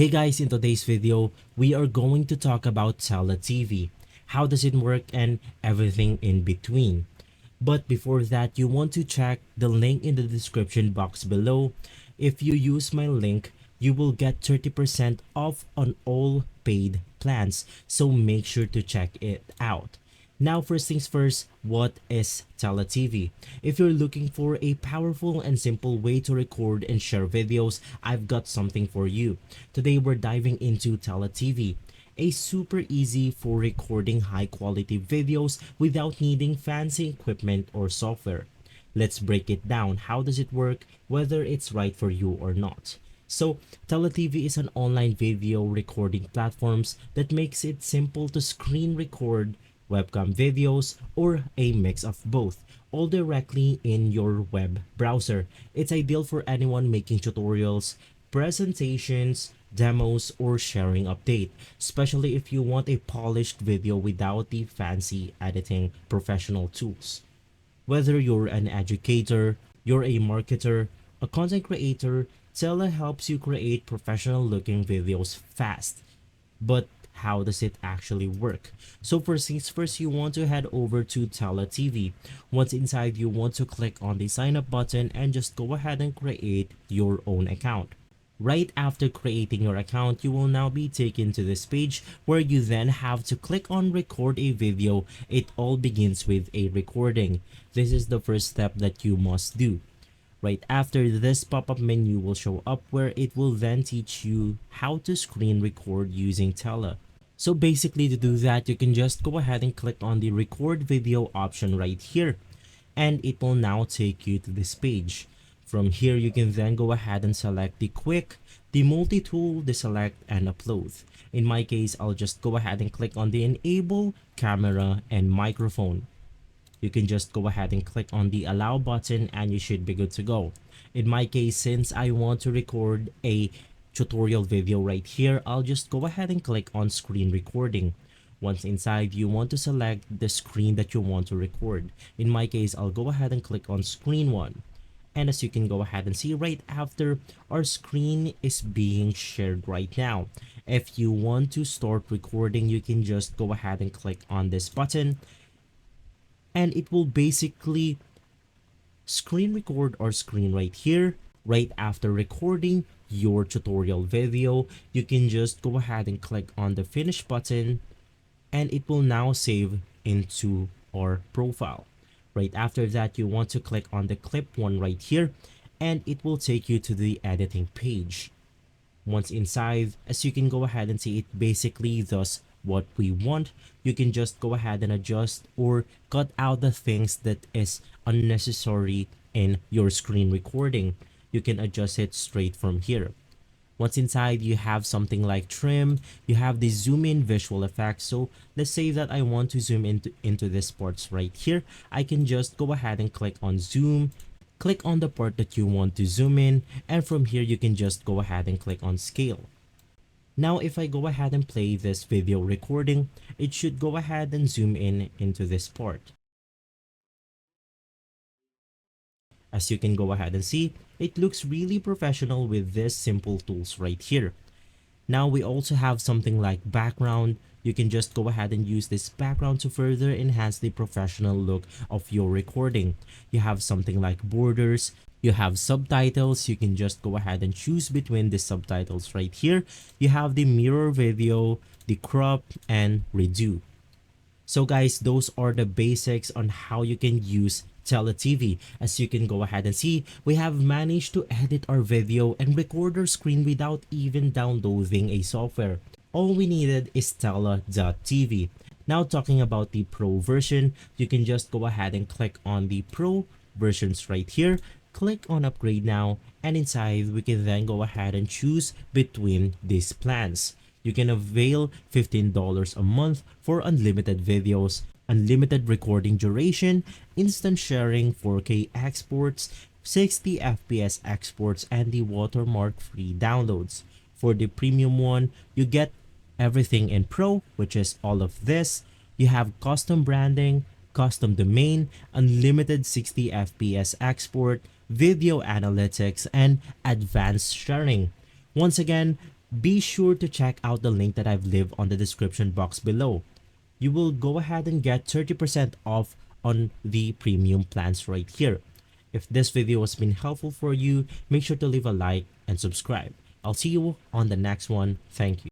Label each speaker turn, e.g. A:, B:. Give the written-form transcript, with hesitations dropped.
A: Hey guys, in today's video, we are going to talk about Tella TV. How does it work and everything in between. But before that, you want to check the link in the description box below. If you use my link, you will get 30% off on all paid plans. So make sure to check it out. Now, first things first, what is Tella TV? If you're looking for a powerful and simple way to record and share videos, I've got something for you. Today, we're diving into Tella TV, a super easy for recording high quality videos without needing fancy equipment or software. Let's break it down. How does it work, whether it's right for you or not? So, Tella TV is an online video recording platforms that makes it simple to screen record webcam videos, or a mix of both, all directly in your web browser. It's ideal for anyone making tutorials, presentations, demos, or sharing update, especially if you want a polished video without the fancy editing professional tools. Whether you're an educator, you're a marketer, a content creator, Tella helps you create professional looking videos fast. But how does it actually work? So first things first, you want to head over to Tella TV. Once inside, you want to click on the sign up button and just go ahead and create your own account. Right after creating your account, you will now be taken to this page where you then have to click on record a video. It all begins with a recording. This is the first step that you must do. Right after, this pop-up menu will show up where it will then teach you how to screen record using Tella. So basically, to do that, you can just go ahead and click on the record video option right here, and it will now take you to this page. From here, you can then go ahead and select the quick, the multi-tool, the select, and upload. In my case, I'll just go ahead and click on the enable camera and microphone. You can just go ahead and click on the allow button and you should be good to go. In my case, since I want to record a tutorial video right here, I'll just go ahead and click on screen recording. Once inside, you want to select the screen that you want to record. In my case, I'll go ahead and click on screen 1. And as you can go ahead and see right after, our screen is being shared right now. If you want to start recording, you can just go ahead and click on this button, and it will basically screen record our screen right here. Right after recording your tutorial video, you can just go ahead and click on the finish button, and it will now save into our profile. Right after that, you want to click on the clip one right here, and it will take you to the editing page. Once inside, as you can go ahead and see, it basically does what we want. You can just go ahead and adjust or cut out the things that is unnecessary in your screen recording. You can adjust it straight from here. Once inside, you have something like trim, you have the zoom in visual effects. So let's say that I want to zoom into this parts right here. I can just go ahead and click on zoom, click on the part that you want to zoom in, and from here you can just go ahead and click on scale. Now, if I go ahead and play this video recording, it should go ahead and zoom in into this part. As you can go ahead and see, it looks really professional with these simple tools right here. Now, we also have something like background. You can just go ahead and use this background to further enhance the professional look of your recording. You have something like borders. You have subtitles. You can just go ahead and choose between the subtitles right here. You have the mirror video, the crop, and redo. So guys, those are the basics on how you can use Tella TV. As you can go ahead and see, we have managed to edit our video and record our screen without even downloading a software. All we needed is Tella.tv. Now, talking about the Pro version, you can just go ahead and click on the Pro versions right here. Click on upgrade now, and inside we can then go ahead and choose between these plans. You can avail $15 a month for unlimited videos, unlimited recording duration, instant sharing, 4K exports, 60 FPS exports, and the watermark free downloads. For the premium one, you get everything in Pro, which is all of this. You have custom branding, custom domain, unlimited 60 FPS export, video analytics, and advanced sharing. Once again, be sure to check out the link that I've left on the description box below. You will go ahead and get 30% off on the premium plans right here. If this video has been helpful for you, make sure to leave a like and subscribe. I'll see you on the next one. Thank you.